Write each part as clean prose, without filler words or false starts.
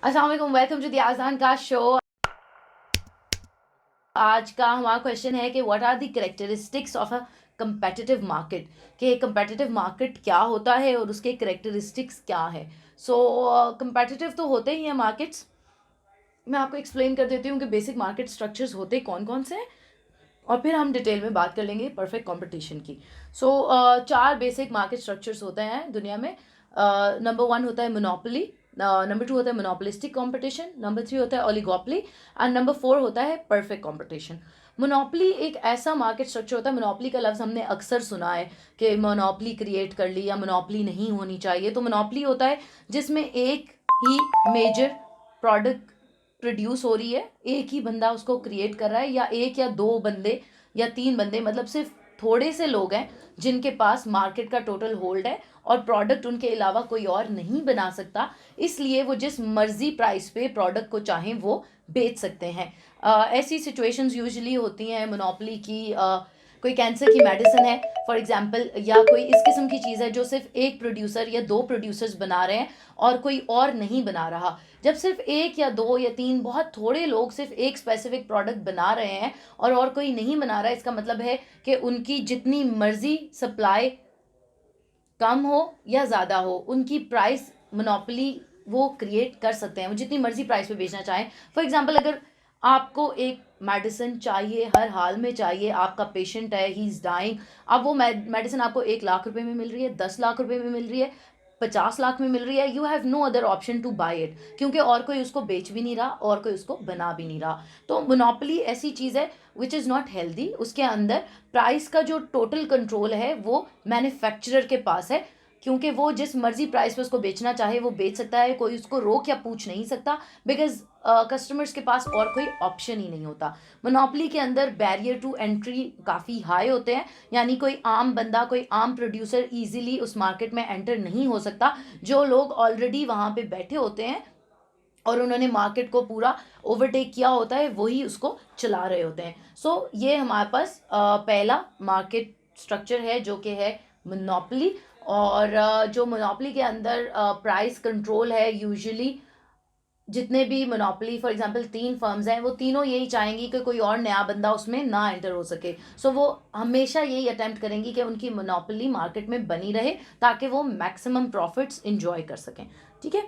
अस्सलाम वालेकुम, welcome to the आज़ान का शो। आज का हमारा क्वेश्चन है कि what are the characteristics of a competitive market, कि कंपेटिटिव मार्केट क्या होता है और उसके कैरेक्टरिस्टिक्स क्या है। सो कंपेटिटिव तो होते ही हैं मार्केट्स। मैं आपको एक्सप्लेन कर देती हूँ कि बेसिक मार्केट स्ट्रक्चर्स होते कौन कौन से हैं और फिर हम डिटेल में बात कर लेंगे परफेक्ट कंपटीशन की। सो चार बेसिक मार्केट स्ट्रक्चर्स होते हैं दुनिया में। नंबर वन होता है मोनोपोली, नंबर टू होता है मोनोपोलिस्टिक कंपटीशन, नंबर थ्री होता है ओलिगोपोली एंड नंबर फोर होता है परफेक्ट कंपटीशन। मोनोपोली एक ऐसा मार्केट स्ट्रक्चर होता है, मोनोपोली का लफ्ज़ हमने अक्सर सुना है कि मोनोपोली क्रिएट कर ली या मोनोपोली नहीं होनी चाहिए। तो मोनोपोली होता है जिसमें एक ही मेजर प्रोडक्ट प्रोड्यूस हो रही है, एक ही बंदा उसको क्रिएट कर रहा है, या एक या दो बंदे या तीन बंदे, मतलब सिर्फ थोड़े से लोग हैं जिनके पास मार्केट का टोटल होल्ड है और प्रोडक्ट उनके अलावा कोई और नहीं बना सकता, इसलिए वो जिस मर्जी प्राइस पे प्रोडक्ट को चाहें वो बेच सकते हैं। ऐसी सिचुएशंस यूजुअली होती हैं मोनोपोली की। कोई कैंसर की मेडिसिन है फॉर एग्जांपल, या कोई इस किस्म की चीज़ है जो सिर्फ एक प्रोड्यूसर या दो प्रोड्यूसर्स बना रहे हैं और कोई और नहीं बना रहा। जब सिर्फ एक या दो या तीन बहुत थोड़े लोग सिर्फ एक स्पेसिफिक प्रोडक्ट बना रहे हैं और कोई नहीं बना रहा है, इसका मतलब है कि उनकी जितनी मर्जी सप्लाई कम हो या ज़्यादा हो, उनकी प्राइस मोनोपोली वो क्रिएट कर सकते हैं, वो जितनी मर्जी प्राइस पे बेचना चाहें। फॉर एग्जांपल, अगर आपको एक मेडिसिन चाहिए, हर हाल में चाहिए, आपका पेशेंट है, ही इज़ डाइंग, अब वो मेडिसिन आपको 1 लाख रुपए में मिल रही है, 10 लाख रुपए में मिल रही है, 50 लाख में मिल रही है, you have no other option to buy it, क्योंकि और कोई उसको बेच भी नहीं रहा और कोई उसको बना भी नहीं रहा। तो मोनोपोली ऐसी चीज़ है विच इज़ नॉट हेल्दी। उसके अंदर प्राइस का जो टोटल कंट्रोल है वो मैन्युफैक्चरर के पास है, क्योंकि वो जिस मर्जी प्राइस पे उसको बेचना चाहे वो बेच सकता है, कोई उसको रोक या पूछ नहीं सकता, बिकॉज कस्टमर्स के पास और कोई ऑप्शन ही नहीं होता। मोनोपोली के अंदर बैरियर टू एंट्री काफ़ी हाई होते हैं, यानी कोई आम बंदा, कोई आम प्रोड्यूसर इजीली उस मार्केट में एंटर नहीं हो सकता। जो लोग ऑलरेडी वहाँ पे बैठे होते हैं और उन्होंने मार्केट को पूरा ओवरटेक किया होता है, वही उसको चला रहे होते हैं। सो ये हमारे पास पहला मार्केट स्ट्रक्चर है जो कि है मोनोपोली। और जो मोनोपोली के अंदर प्राइस कंट्रोल है, यूजुअली जितने भी मोनोपोली फॉर एग्जांपल तीन फर्म्स हैं, वो तीनों यही चाहेंगी कि कोई और नया बंदा उसमें ना एंटर हो सके। सो वो हमेशा यही अटेम्प्ट करेंगी कि उनकी मोनोपोली मार्केट में बनी रहे ताकि वो मैक्सिमम प्रॉफिट्स इंजॉय कर सकें। ठीक है।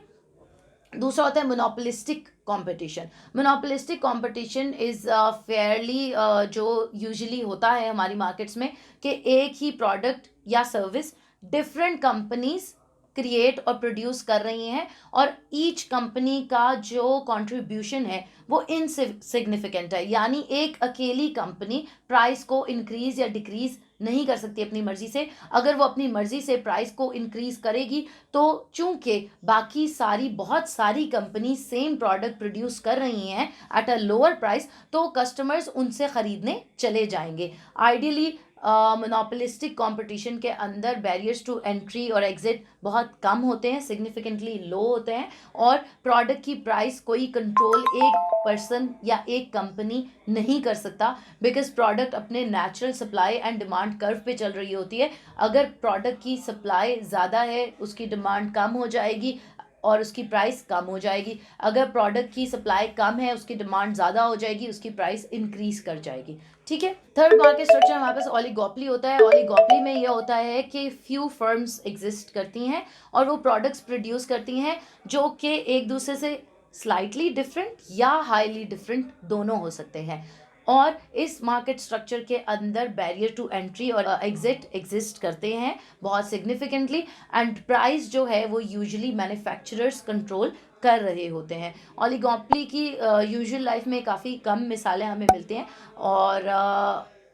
दूसरा होता है monopolistic competition. Monopolistic competition is Fairlie जो यूजुअली होता है हमारी मार्केट्स में, कि एक ही प्रोडक्ट या सर्विस डिफरेंट कंपनीज क्रिएट और प्रोड्यूस कर रही हैं और ईच कंपनी का जो कंट्रीब्यूशन है वो इनसिग्निफिकेंट है, यानी एक अकेली कंपनी प्राइस को इंक्रीज या डिक्रीज नहीं कर सकती अपनी मर्जी से। अगर वो अपनी मर्जी से प्राइस को इंक्रीज करेगी तो चूंकि बाकी सारी बहुत सारी कंपनी सेम प्रोडक्ट प्रोड्यूस कर रही हैं एट अ लोअर प्राइस, तो कस्टमर्स उनसे ख़रीदने चले जाएंगे। आइडियली मोनोपोलिस्टिक कंपटीशन के अंदर बैरियर्स टू एंट्री और एग्जिट बहुत कम होते हैं, सिग्निफिकेंटली लो होते हैं, और प्रोडक्ट की प्राइस कोई कंट्रोल एक पर्सन या एक कंपनी नहीं कर सकता, बिकॉज प्रोडक्ट अपने natural supply and demand curve पे चल रही होती है। अगर प्रोडक्ट की सप्लाई ज़्यादा है, उसकी डिमांड कम हो जाएगी और उसकी प्राइस कम हो जाएगी। अगर प्रोडक्ट की सप्लाई कम है, उसकी डिमांड ज़्यादा हो जाएगी, उसकी प्राइस इंक्रीज कर जाएगी। ठीक है। थर्ड मार्केट स्ट्रक्चर हमारे पास ओलिगोपोली होता है। ओलिगोपोली में यह होता है कि फ्यू फर्म्स एग्जिस्ट करती हैं और वो प्रोडक्ट्स प्रोड्यूस करती हैं जो कि एक दूसरे से स्लाइटली डिफरेंट या हाईली डिफरेंट दोनों हो सकते हैं। और इस मार्केट स्ट्रक्चर के अंदर बैरियर टू एंट्री और एग्जिट एग्जिस्ट करते हैं बहुत सिग्निफिकेंटली, एंड प्राइस जो है वो यूजुअली मैन्युफैक्चरर्स कंट्रोल कर रहे होते हैं। ओलिगोपोली की यूजुअल लाइफ में काफ़ी कम मिसालें हमें मिलती हैं। और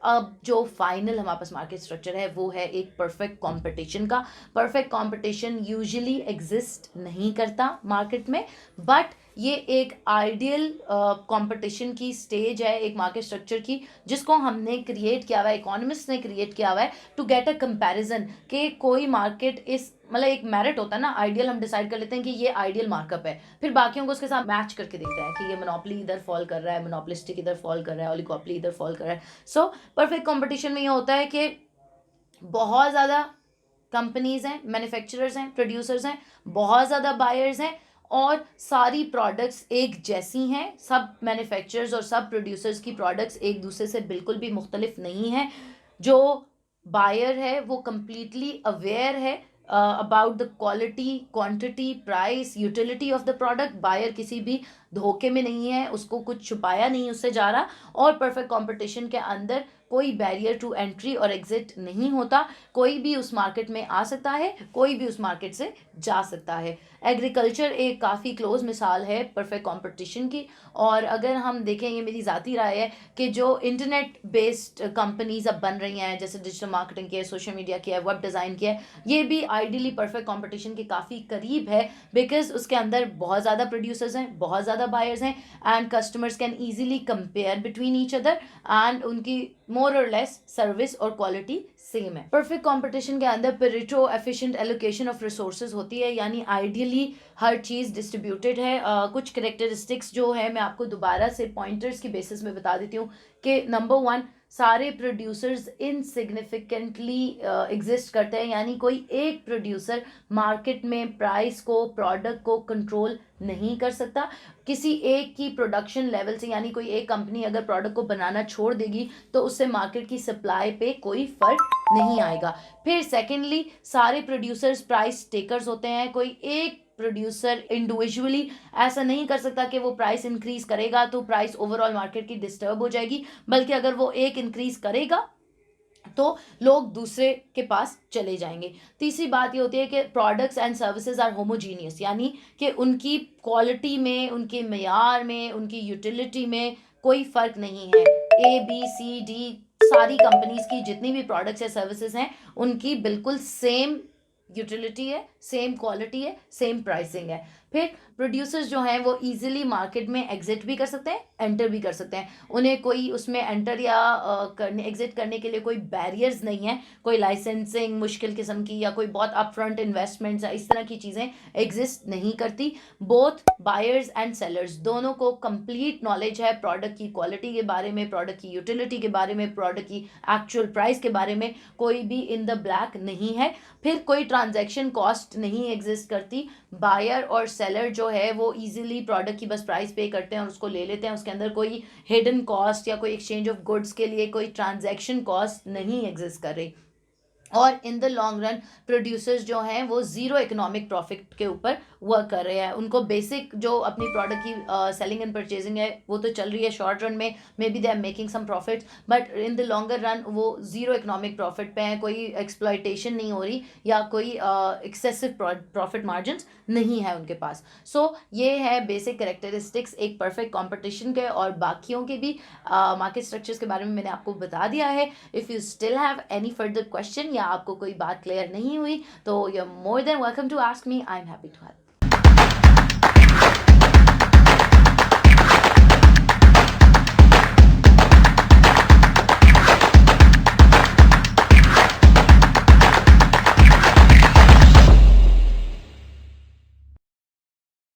अब जो फाइनल हमारे पास मार्केट स्ट्रक्चर है वो है एक परफेक्ट कंपटीशन का। परफेक्ट कंपटीशन यूजुअली एग्जिस्ट नहीं करता मार्केट में, बट ये एक आइडियल कंपटीशन की स्टेज है एक मार्केट स्ट्रक्चर की, जिसको हमने क्रिएट किया हुआ है, इकोनॉमिस्ट ने क्रिएट किया हुआ है टू गेट अ कंपैरिजन कि कोई मार्केट इस मतलब एक मेरिट होता है ना, आइडियल हम डिसाइड कर लेते हैं कि ये आइडियल मार्कअप है, फिर बाकियों को उसके साथ मैच करके देखते हैं कि ये मोनोपोली इधर फॉल कर रहा है, मोनोपोलिस्टिक इधर फॉल कर रहा है, ओलिगोपोली इधर फॉल कर रहा है। सो परफेक्ट कंपटीशन में ये होता है कि बहुत ज़्यादा कंपनीज हैं, मैन्युफैक्चरर्स हैं, प्रोड्यूसर्स हैं, बहुत ज़्यादा बायर्स हैं, और सारी प्रोडक्ट्स एक जैसी हैं, सब मैन्युफैक्चरर्स और सब प्रोड्यूसर्स की प्रोडक्ट्स एक दूसरे से बिल्कुल भी मुख्तलिफ नहीं हैं। जो बायर है वो कम्प्लीटली अवेयर है about the quality, quantity, price, utility of the product. Buyer किसी भी धोखे में नहीं है, उसको कुछ छुपाया नहीं उससे जा रहा। और परफेक्ट कंपटीशन के अंदर कोई बैरियर टू एंट्री और एग्जिट नहीं होता। कोई भी उस मार्केट में आ सकता है, कोई भी उस मार्केट से जा सकता है। एग्रीकल्चर एक काफ़ी क्लोज मिसाल है परफेक्ट कंपटीशन की। और अगर हम देखें, ये मेरी ज़ाती राय है कि जो इंटरनेट बेस्ड कंपनीज अब बन रही हैं, जैसे डिजिटल मार्केटिंग की है, सोशल मीडिया की है, वेब डिज़ाइन की है, ये भी आइडियली परफेक्ट कंपटीशन के काफ़ी करीब है। बिकॉज उसके अंदर बहुत ज़्यादा प्रोड्यूसर्स हैं, बहुत ज़्यादा बायर्स हैं, and customers can easily compare between each other, and उनकी मोर और लेस सर्विस और क्वालिटी सेम है। परफेक्ट कंपटीशन के अंदर Pareto efficient allocation of resources होती है, यानी आइडियली हर चीज़ डिस्ट्रीब्यूटेड है। कुछ करेक्टरिस्टिक्स जो है मैं आपको दोबारा से पॉइंटर्स की बेसिस में बता देती हूँ कि नंबर 1, सारे प्रोड्यूसर्स इनसिग्निफिकेंटली एग्जिस्ट करते हैं, यानी कोई एक प्रोड्यूसर मार्केट में प्राइस को, प्रोडक्ट को कंट्रोल नहीं कर सकता किसी एक की प्रोडक्शन लेवल से। यानी कोई एक कंपनी अगर प्रोडक्ट को बनाना छोड़ देगी तो उससे मार्केट की सप्लाई पे कोई फर्क नहीं आएगा। फिर सेकेंडली, सारे प्रोड्यूसर्स प्राइस टेकर्स होते हैं। कोई एक प्रोड्यूसर इंडिविजुअली ऐसा नहीं कर सकता कि वो प्राइस इंक्रीज करेगा तो प्राइस ओवरऑल मार्केट की डिस्टर्ब हो जाएगी, बल्कि अगर वो एक इंक्रीज करेगा तो लोग दूसरे के पास चले जाएंगे। तीसरी बात ये होती है कि products and services are homogeneous, यानी कि उनकी क्वालिटी में, उनके मेयार में, उनकी यूटिलिटी में कोई फ़र्क नहीं है। ABCD सारी कंपनीज की जितनी भी प्रोडक्ट्स या सर्विसेज हैं उनकी बिल्कुल सेम यूटिलिटी है, सेम क्वालिटी है, सेम प्राइसिंग है। फिर प्रोड्यूसर्स जो हैं वो इजीली मार्केट में एग्जिट भी कर सकते हैं, एंटर भी कर सकते हैं। उन्हें कोई उसमें एंटर या करने, एग्जिट करने के लिए कोई बैरियर्स नहीं है। कोई लाइसेंसिंग मुश्किल किस्म की या कोई बहुत अपफ्रंट इन्वेस्टमेंट्स या इस तरह की चीज़ें एग्जिस्ट नहीं करती। बोथ बायर्स एंड सेलर्स दोनों को कंप्लीट नॉलेज है प्रोडक्ट की क्वालिटी के बारे में, प्रोडक्ट की यूटिलिटी के बारे में, प्रोडक्ट की एक्चुअल प्राइस के बारे में। कोई भी इन द ब्लैक नहीं है। फिर कोई ट्रांजैक्शन कॉस्ट नहीं एग्जिस्ट करती। बायर और सेलर जो है वो इजीली प्रोडक्ट की बस प्राइस पे करते हैं और उसको ले लेते हैं। उसके अंदर कोई हिडन कॉस्ट या कोई एक्सचेंज ऑफ गुड्स के लिए कोई ट्रांजैक्शन कॉस्ट नहीं एग्जिस्ट कर रही। और in the long run producers जो हैं वो ज़ीरो इकोनॉमिक प्रॉफिट के ऊपर वर्क कर रहे हैं। उनको बेसिक जो अपनी प्रोडक्ट की सेलिंग एंड परचेजिंग है वो तो चल रही है शॉर्ट रन में, may be they are making some profits, but in the longer run वो ज़ीरो इकोनॉमिक प्रॉफिट पे हैं। कोई एक्सप्लॉयटेशन नहीं हो रही या कोई एक्सेसिव प्रॉफिट मार्जिन्स नहीं है उनके पास। सो ये है बेसिक करेक्टरिस्टिक्स एक परफेक्ट कॉम्पिटिशन के, और बाकियों के भी मार्केट स्ट्रक्चर्स के बारे में मैंने आपको बता दिया है। If you still have any further question या आपको कोई बात क्लियर नहीं हुई तो you are more than welcome to ask me, I am happy to help.